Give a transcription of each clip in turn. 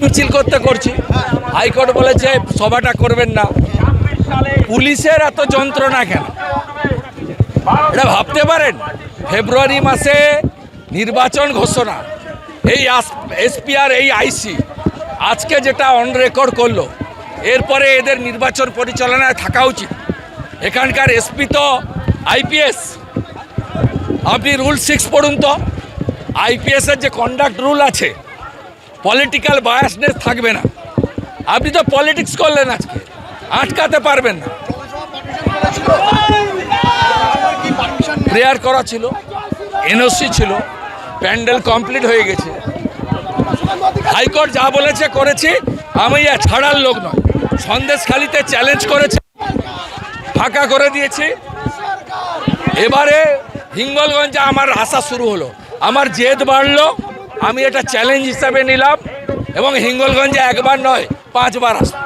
মিছিল করছি হাইকোর্ট বলেছে সভাটা করবেন না। পুলিশের এত যন্ত্রণা কেন এটা ভাবতে পারেন? ফেব্রুয়ারি মাসে নির্বাচন ঘোষণা, এই এসপি আর এই আইসি আজকে যেটা অন রেকর্ড করলো, এরপরে এদের নির্বাচন পরিচালনায় থাকা উচিত। এখানকার এসপি তো আইপিএস। আপনি রুল 6 পড়ুন তো। আইপিএসের যে কন্ডাক্ট রুল আছে, পলিটিক্যাল বায়াসনেস থাকবে না। আপনি তো পলিটিক্স করলেন, আজকে আটকাতে পারবেন না। প্রেয়ার করা ছিল, এনওসি ছিল, প্যান্ডেল কমপ্লিট হয়ে গেছে। হাইকোর্ট যা বলেছে করেছি, আমি ছাড়ার লোক নয়। সন্দেশখালিতে চ্যালেঞ্জ করেছে, ফাঁকা করে দিয়েছি। এবারে হিঙ্গলগঞ্জে আমার আশা শুরু হলো, আমার জেদ বাড়লো। আমি এটা চ্যালেঞ্জ হিসাবে নিলাম এবং হিঙ্গলগঞ্জে একবার নয় 5 বার আসবো।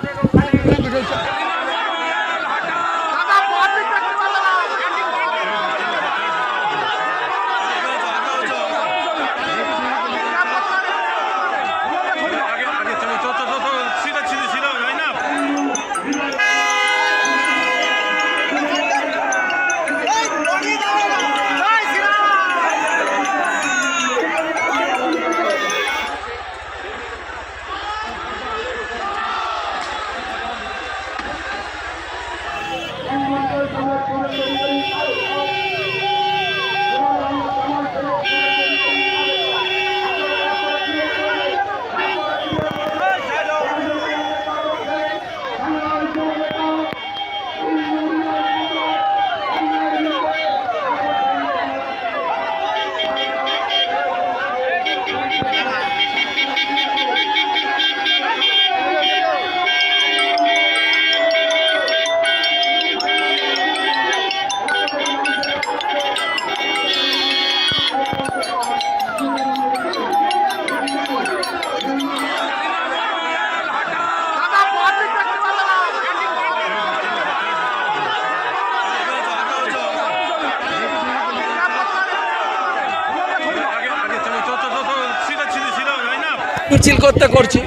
মিছিল করছি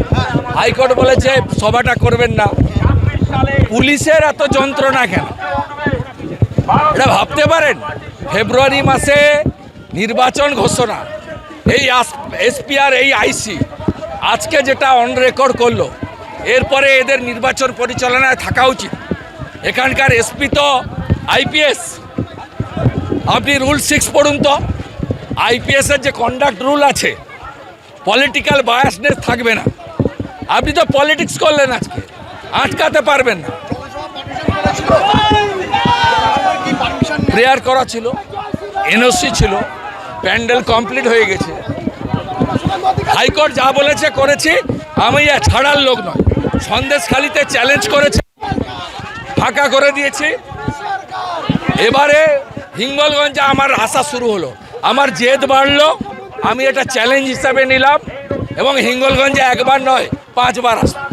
হাইকোর্ট বলেছে সভাটা করবেন না। পুলিশের এত যন্ত্রণা কেন এটা ভাবতে পারেন? ফেব্রুয়ারি মাসে নির্বাচন ঘোষণা, এই এসপি আর এই আইসি আজকে যেটা অন রেকর্ড করলো, এরপরে এদের নির্বাচন পরিচালনায় থাকা উচিত। এখানকার এসপি তো আইপিএস। আপনি রুল 6 পড়ুন তো। আইপিএসের যে কন্ডাক্ট রুল আছে, পলিটিক্যাল বায়াসনেস থাকবে না। আপনি তো পলিটিক্স করলেন, আজকে আটকাতে পারবেন না। প্রেয়ার করা ছিল, এনওসি ছিল, প্যান্ডেল কমপ্লিট হয়ে গেছে। হাইকোর্ট যা বলেছে করেছি, আমি ছাড়ার লোক নয়। সন্দেশখালিতে চ্যালেঞ্জ করেছে, ফাঁকা করে দিয়েছি। এবারে হিঙ্গলগঞ্জে আমার আশা শুরু হলো, আমার জেদ বাড়লো। আমি এটা চ্যালেঞ্জ হিসাবে নিলাম এবং হিঙ্গলগঞ্জে একবার নয় 5 বার আসবো।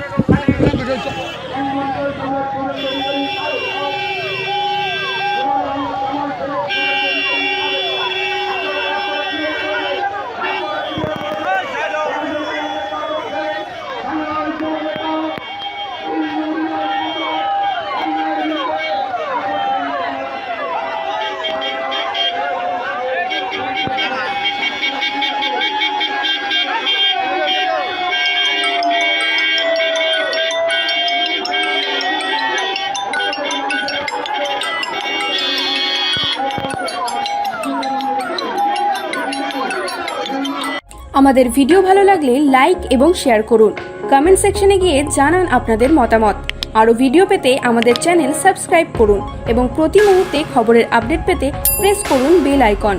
আমাদের ভিডিও ভালো লাগলে লাইক এবং শেয়ার করুন। কমেন্ট সেকশনে গিয়ে জানান আপনাদের মতামত। আরও ভিডিও পেতে আমাদের চ্যানেল সাবস্ক্রাইব করুন এবং প্রতি মুহূর্তে খবরের আপডেট পেতে প্রেস করুন বেল আইকন।